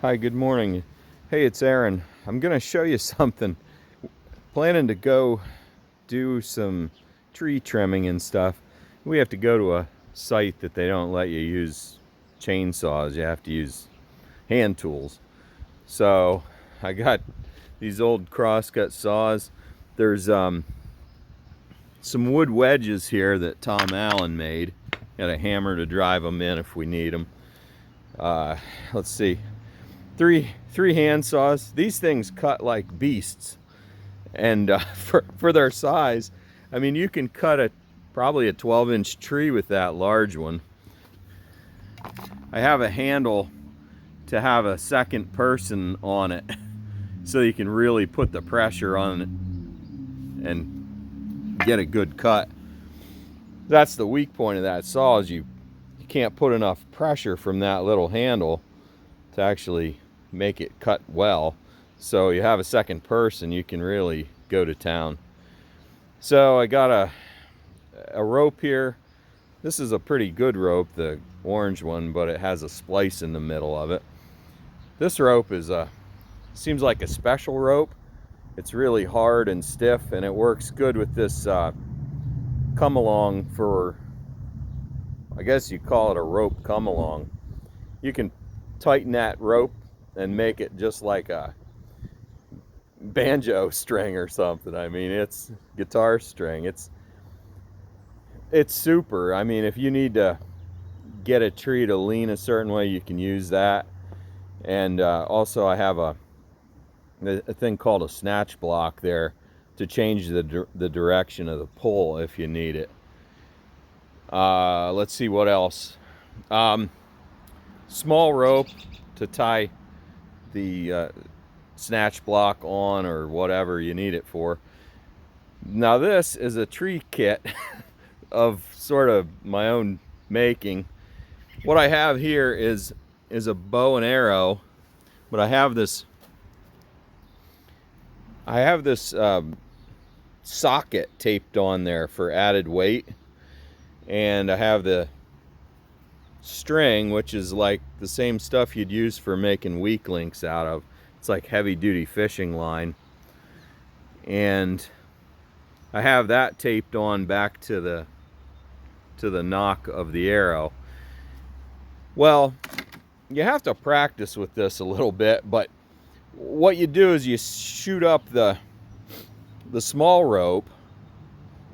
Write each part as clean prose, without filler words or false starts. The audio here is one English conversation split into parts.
Hi, good morning. Hey, it's Aaron. I'm gonna show you something. Planning to go do some tree trimming and stuff. We have to go to a site that they don't let you use chainsaws. You have to use hand tools. So I got these old crosscut saws. There's some wood wedges here that Tom Allen made. Got a hammer to drive them in if we need them. Let's see. Three hand saws. These things cut like beasts, and for their size, I mean, you can cut probably a 12-inch tree with that large one. I have a handle to have a second person on it, so you can really put the pressure on it and get a good cut. That's the weak point of that saw, is you can't put enough pressure from that little handle to actually make it cut well. So you have a second person, you can really go to town. So I got a rope here. This is a pretty good rope, the orange one, but it has a splice in the middle of it. This rope is seems like a special rope. It's really hard and stiff, and it works good with this come along for, I guess you call it a rope come along. You can tighten that rope and make it just like a banjo string or something. I mean, it's guitar string. It's super. I mean, if you need to get a tree to lean a certain way, you can use that. And also I have a thing called a snatch block there to change the direction of the pull if you need it. Let's see what else. Small rope to tie the snatch block on, or whatever you need it for. Now this is a tree kit of sort of my own making. What I have here is a bow and arrow, but I have this socket taped on there for added weight, and I have the string, which is like the same stuff you'd use for making weak links out of. It's like heavy duty fishing line, and I have that taped on back to the nock of the arrow. Well, you have to practice with this a little bit, but what you do is you shoot up the small rope,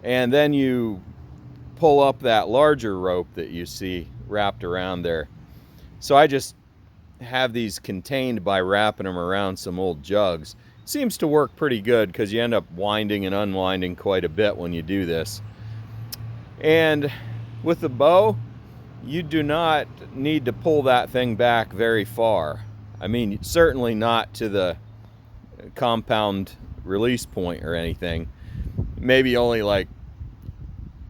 and then you pull up that larger rope that you see wrapped around there. So I just have these contained by wrapping them around some old jugs. Seems to work pretty good, because you end up winding and unwinding quite a bit when you do this. And with the bow, you do not need to pull that thing back very far. I mean, certainly not to the compound release point or anything. Maybe only like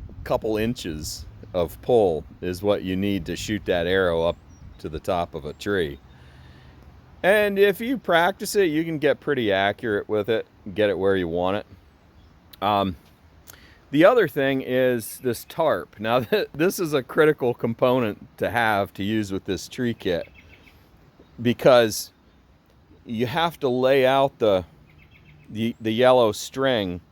a couple inches of pull is what you need to shoot that arrow up to the top of a tree. And if you practice it, you can get pretty accurate with it, get it where you want it. The other thing is this tarp. Now, this is a critical component to have to use with this tree kit, because you have to lay out the yellow string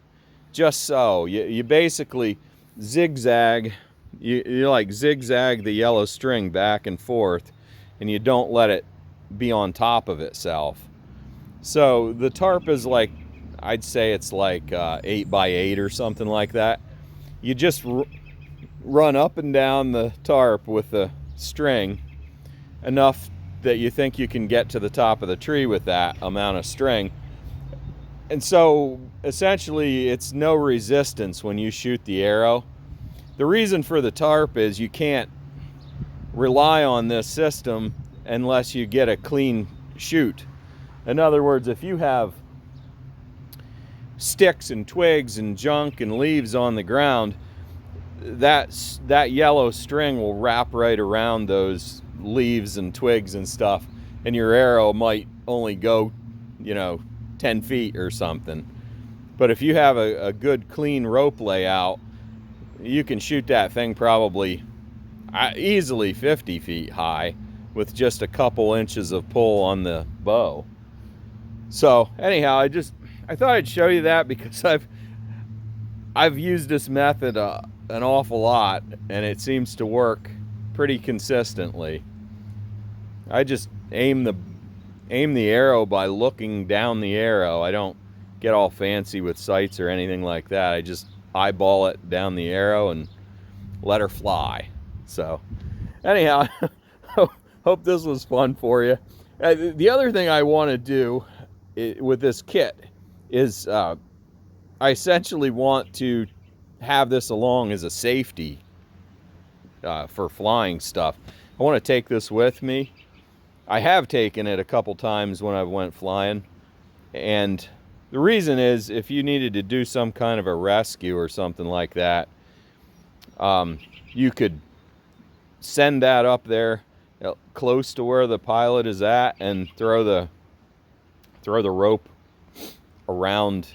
just so. You basically zigzag, you like zigzag the yellow string back and forth, and you don't let it be on top of itself. So the tarp is like, I'd say it's like 8 by 8 or something like that. You just run up and down the tarp with the string enough that you think you can get to the top of the tree with that amount of string. And so essentially it's no resistance when you shoot the arrow. The reason for the tarp is you can't rely on this system unless you get a clean shoot. In other words, if you have sticks and twigs and junk and leaves on the ground, that yellow string will wrap right around those leaves and twigs and stuff, and your arrow might only go 10 feet or something. But if you have a good clean rope layout, you can shoot that thing probably easily 50 feet high with just a couple inches of pull on the bow. So anyhow, I thought I'd show you that because I've used this method an awful lot, and it seems to work pretty consistently. I just aim the arrow by looking down the arrow. I don't get all fancy with sights or anything like that. I just eyeball it down the arrow and let her fly. So anyhow, hope this was fun for you. The other thing I want to do with this kit is I essentially want to have this along as a safety for flying stuff. I want to take this with me. I have taken it a couple times when I went flying, and the reason is if you needed to do some kind of a rescue or something like that, you could send that up there close to where the pilot is at and throw the rope around,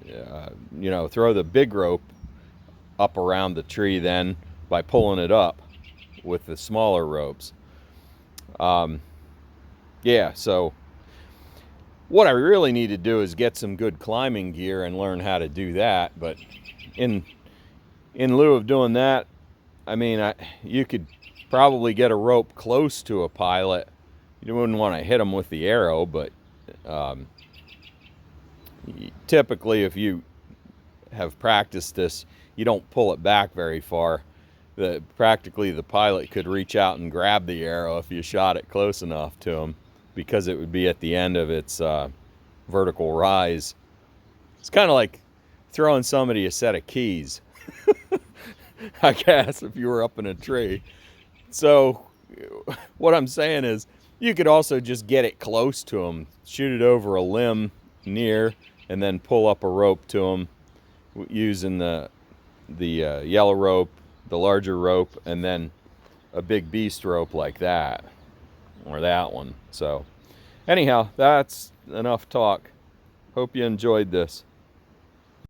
throw the big rope up around the tree then by pulling it up with the smaller ropes. Yeah, so what I really need to do is get some good climbing gear and learn how to do that. But in lieu of doing that, I mean, you could probably get a rope close to a pilot. You wouldn't want to hit them with the arrow, but typically if you have practiced this, you don't pull it back very far. Practically the pilot could reach out and grab the arrow if you shot it close enough to him, because it would be at the end of its vertical rise. It's kind of like throwing somebody a set of keys, I guess, if you were up in a tree. So what I'm saying is you could also just get it close to them, shoot it over a limb near, and then pull up a rope to them using the yellow rope, the larger rope, and then a big beast rope like that, or that one. So anyhow, that's enough talk. Hope you enjoyed this.